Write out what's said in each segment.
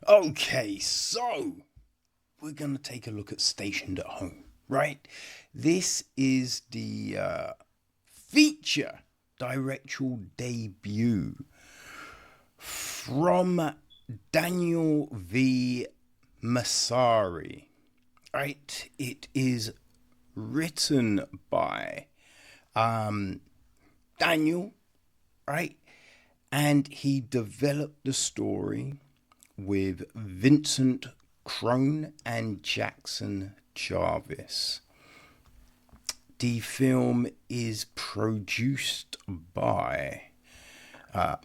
Okay, so we're going to take a look at Stationed at Home, right? This is the feature directorial debut from Daniel V. Masciari, right? It is written by Daniel, right? And he developed the story with Vincent Crone and Jackson Jarvis. The film is produced by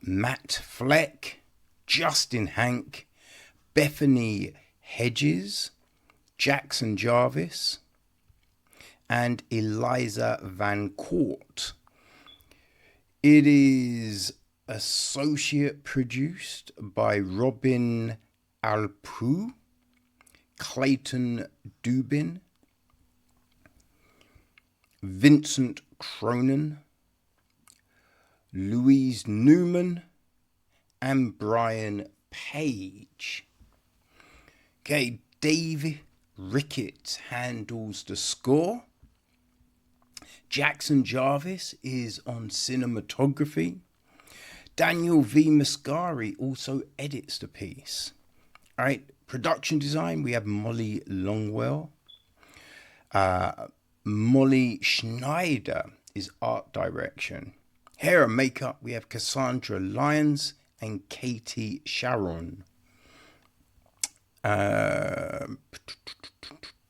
Matt Fleck, Justin Hank, Bethany Hedges, Jackson Jarvis, and Eliza Van Court. It is associate produced by Robin Alpou, Clayton Dubin, Vincent Cronin, Louise Newman, and Brian Page. Okay, Dave Ricketts handles the score. Jackson Jarvis is on cinematography. Daniel V. Masciari also edits the piece. All right, production design, we have Molly Longwell. Molly Schneider is art direction. Hair and makeup, we have Cassandra Lyons and Katie Sharon.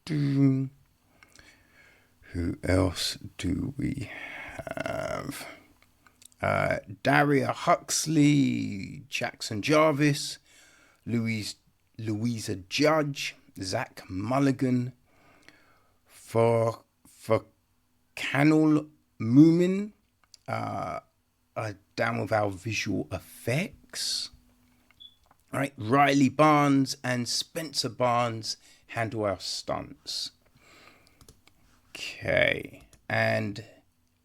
Who else do we have? Daria Huxley, Jackson Jarvis, Louisa Judge, Zach Mulligan, for Canal Moomin, down with our visual effects. All right, Riley Barnes and Spencer Barnes handle our stunts. Okay, and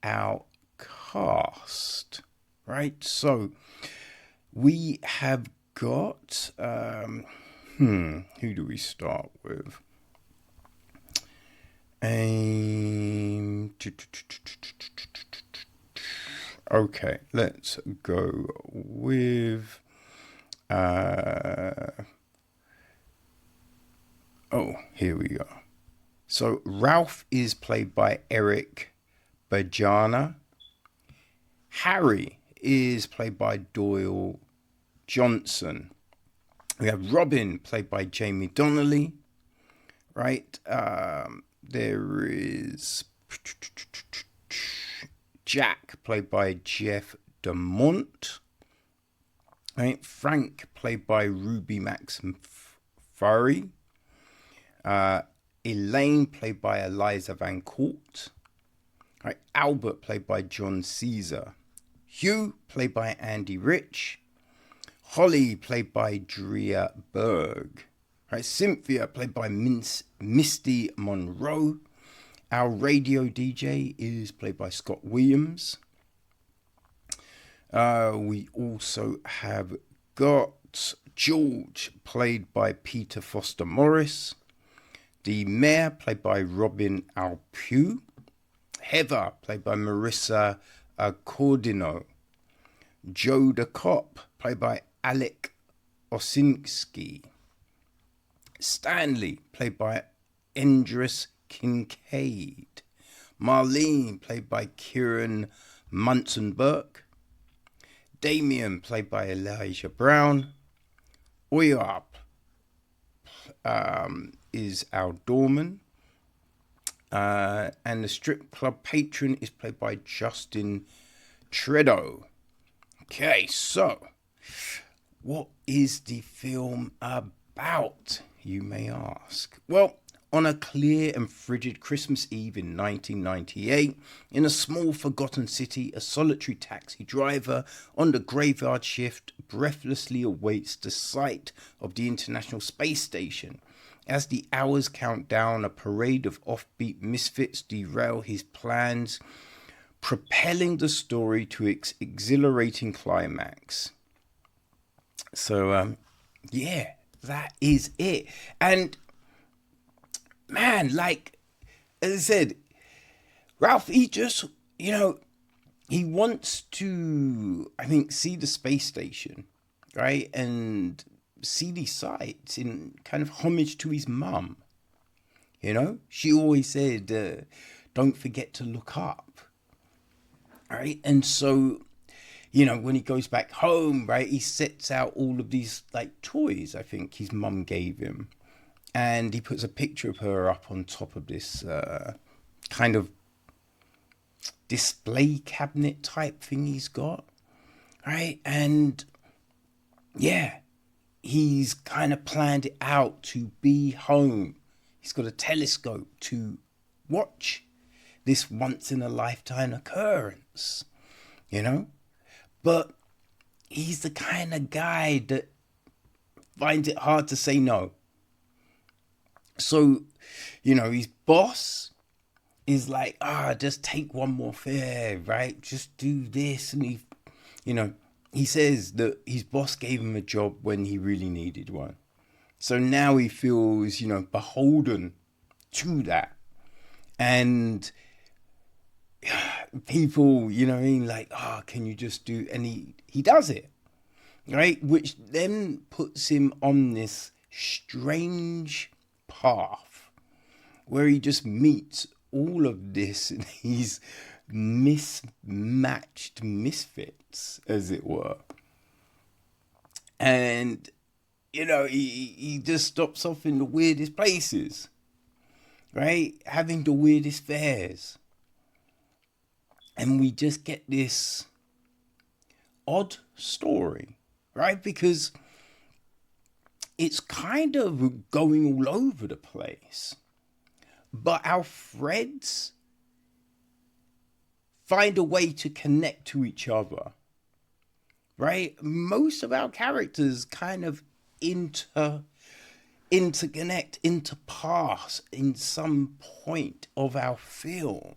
our cast, right? So we have got who do we start with? Okay, let's go with here we go. So Ralph is played by Erik Bjarnar. Harry is played by Darryle Johnson. We have Robin, played by Jamie Donnelly. Right? There is Jack, played by Jeff DuMont. Right? Frank, played by Ruby Max Furry. Elaine, played by Eliza Van Court. Right? Albert, played by John Caesar. Hugh, played by Andy Rich. Holly, played by Drea Berg. Right? Cynthia, played by Misty Monroe. Our radio DJ is played by Scott Williams. We also have got George, played by Peter Foster Morris. The mayor, played by Robin Alpou. Heather, played by Marissa Cordino. Joe the cop, played by Alec Osinski. Stanley, played by Endris Kincaid. Marlene, played by Kieran Munson-Burke. Damien, played by Elijah Brown. Oyap is our doorman. And the strip club patron is played by Justin Tredo. Okay, so what is the film about, you may ask? Well, on a clear and frigid Christmas Eve in 1998, in a small forgotten city, a solitary taxi driver on the graveyard shift breathlessly awaits the sight of the International Space Station. As the hours count down, a parade of offbeat misfits derail his plans, propelling the story to its exhilarating climax. So, that is it. And man, like, as I said, Ralph, he just, he wants to, I think, see the space station, right? And see these sights in kind of homage to his mum. She always said, don't forget to look up, right? And so, when he goes back home, right, he sets out all of these like toys I think his mum gave him. And he puts a picture of her up on top of this kind of display cabinet type thing he's got, right? And yeah, he's kind of planned it out to be home. He's got a telescope to watch this once in a lifetime occurrence, But he's the kind of guy that finds it hard to say no. So, his boss is like, just take one more fare, right? Just do this. And he says that his boss gave him a job when he really needed one. So now he feels, beholden to that. And people, like, can you just do, and he does it, right? Which then puts him on this strange path where he just meets all of this and these mismatched misfits, as it were. And he just stops off in the weirdest places, right? Having the weirdest fares. And we just get this odd story, right? Because it's kind of going all over the place. But our threads find a way to connect to each other, right? Most of our characters kind of interconnect, interpass in some point of our film.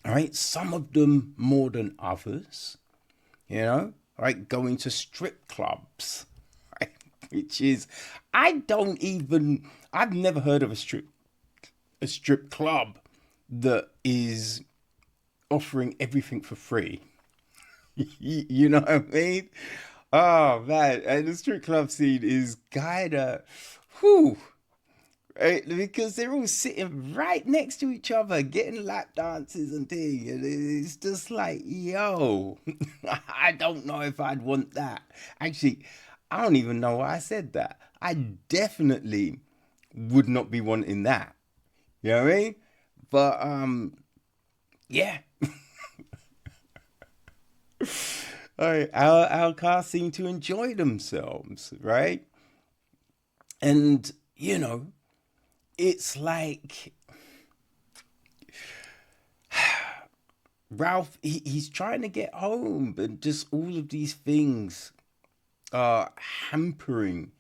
All right, some of them more than others, right? Going to strip clubs, right? Which is, I've never heard of a strip club that is offering everything for free. You know what I mean? Oh man, and the strip club scene is kind of, right? Because they're all sitting right next to each other, getting lap dances and things. And it's just like, yo, I don't know if I'd want that. Actually, I don't even know why I said that. I definitely would not be wanting that. You know what I mean? But, yeah. All right, our cast seem to enjoy themselves, right? And, it's like Ralph, he's trying to get home, but just all of these things are hampering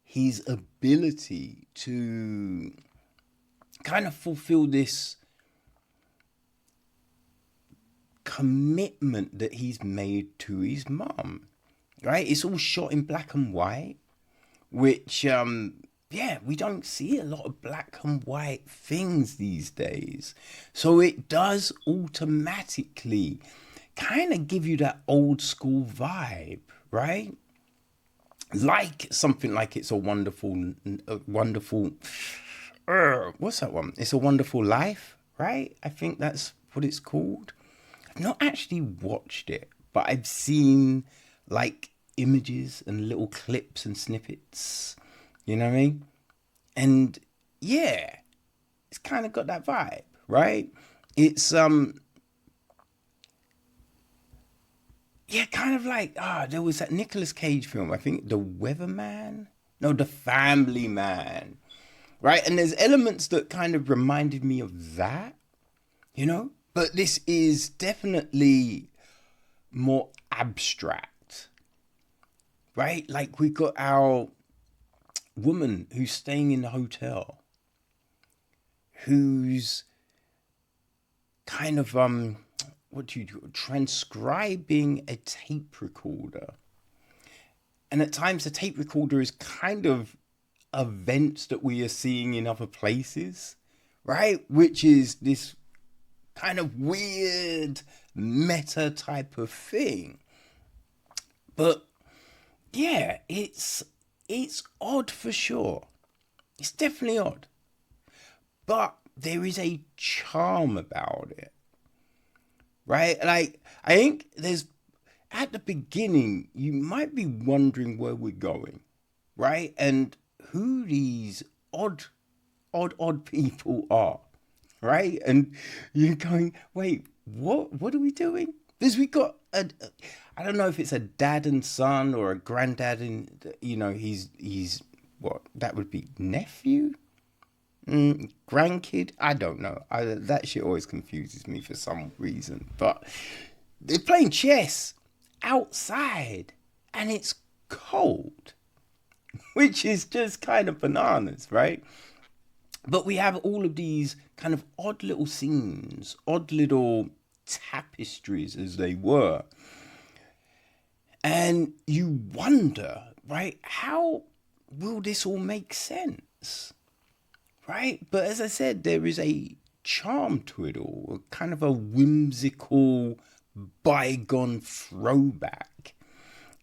his ability to kind of fulfill this commitment that he's made to his mum, right? It's all shot in black and white, which, we don't see a lot of black and white things these days. So it does automatically kind of give you that old school vibe, right? Like something like It's a Wonderful, what's that one? It's a Wonderful Life, right? I think that's what it's called. I've not actually watched it, but I've seen like images and little clips and snippets, you know what I mean? And yeah, it's kind of got that vibe, right? It's kind of like there was that Nicolas Cage film, I think, The Weatherman, no, The Family Man, right? And there's elements that kind of reminded me of that, but this is definitely more abstract, right? Like we got our woman who's staying in the hotel, who's kind of what do you do, transcribing a tape recorder, And at times the tape recorder is kind of events that we are seeing in other places, right? Which is this kind of weird meta type of thing. But yeah, it's odd for sure. It's definitely odd. But there is a charm about it. Right? Like, I think there's, at the beginning, you might be wondering where we're going, right? And who these odd people are, right? And you're going, wait, what are we doing? Because we got I don't know if it's a dad and son or a granddad and, he's what, that would be nephew? Grandkid? I don't know. That shit always confuses me for some reason. But they're playing chess outside and it's cold, which is just kind of bananas, right? But we have all of these kind of odd little scenes, odd little tapestries as they were. And you wonder, right, how will this all make sense? Right? But as I said, there is a charm to it all, a kind of a whimsical, bygone throwback.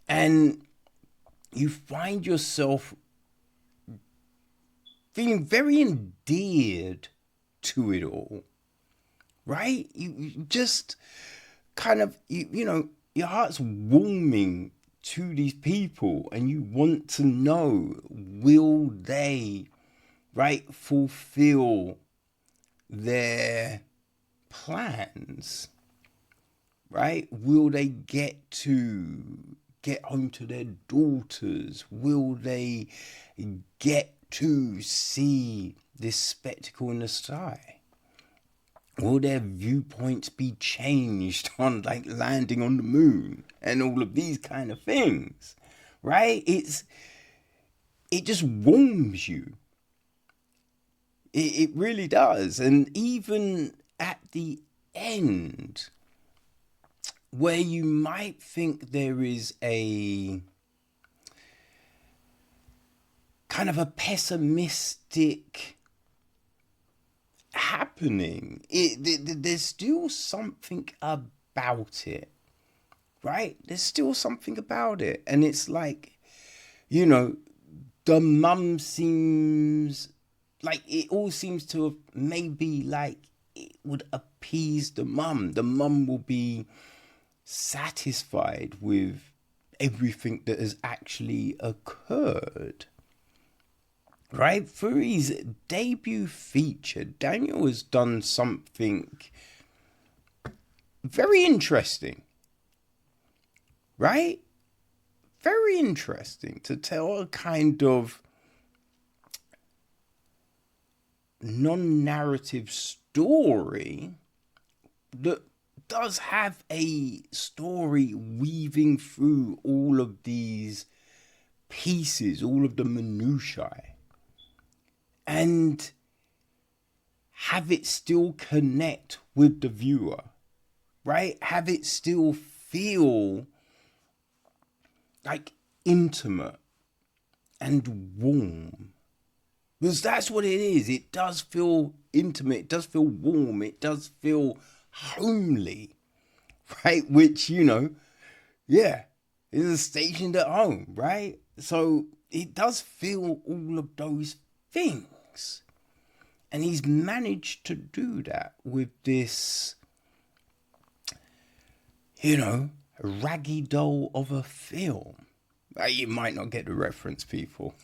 And you find yourself feeling very endeared to it all. Right? You just kind of, your heart's warming to these people and you want to know, will they, right, fulfill their plans, right? Will they get home to their daughters? Will they get to see this spectacle in the sky? Will their viewpoints be changed on, like, landing on the moon and all of these kind of things, right? It just warms you. It really does. And even at the end, where you might think there is a kind of a pessimistic happening, there's still something about it, right? There's still something about it. And it's like, the mum seems like it all seems to have maybe like it would appease the mum. The mum will be satisfied with everything that has actually occurred. Right? For his debut feature, Daniel has done something very interesting. Right? Very interesting to tell a kind of non-narrative story that does have a story weaving through all of these pieces, all of the minutiae, and have it still connect with the viewer, right? Have it still feel like intimate and warm. Because that's what it is. It does feel intimate. It does feel warm. It does feel homely, right? Which, is stationed at home, right? So it does feel all of those things. And he's managed to do that with this, raggy doll of a film. You might not get the reference, people.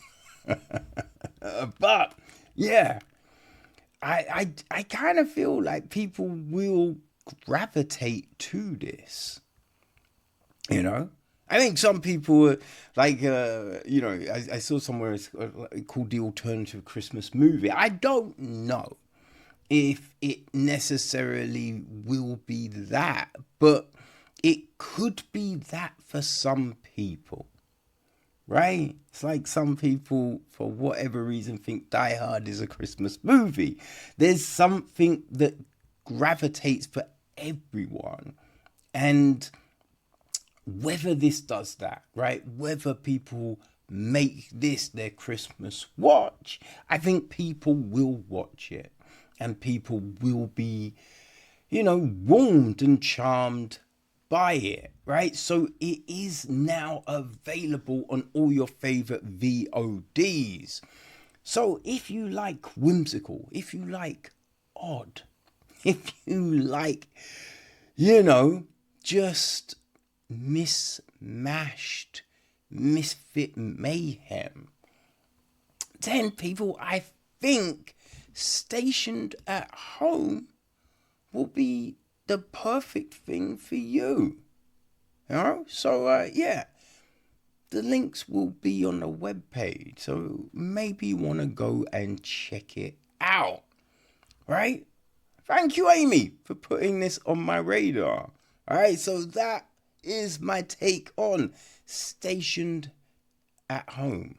But yeah, I kind of feel like people will gravitate to this. I think some people like I saw somewhere it's called the alternative Christmas movie. I don't know if it necessarily will be that, but it could be that for some people. Right? It's like some people, for whatever reason, think Die Hard is a Christmas movie. There's something that gravitates for everyone. And whether this does that, right? Whether people make this their Christmas watch, I think people will watch it and people will be, warmed and charmed by it, right? So it is now available on all your favorite VODs. So if you like whimsical, if you like odd, if you like, just mismatched misfit mayhem, then people, I think, stationed at home will be the perfect thing for you. So yeah, the links will be on the webpage, so maybe you want to go and check it out, right? Thank you, Amy, for putting this on my radar. All right, so that is my take on stationed at home.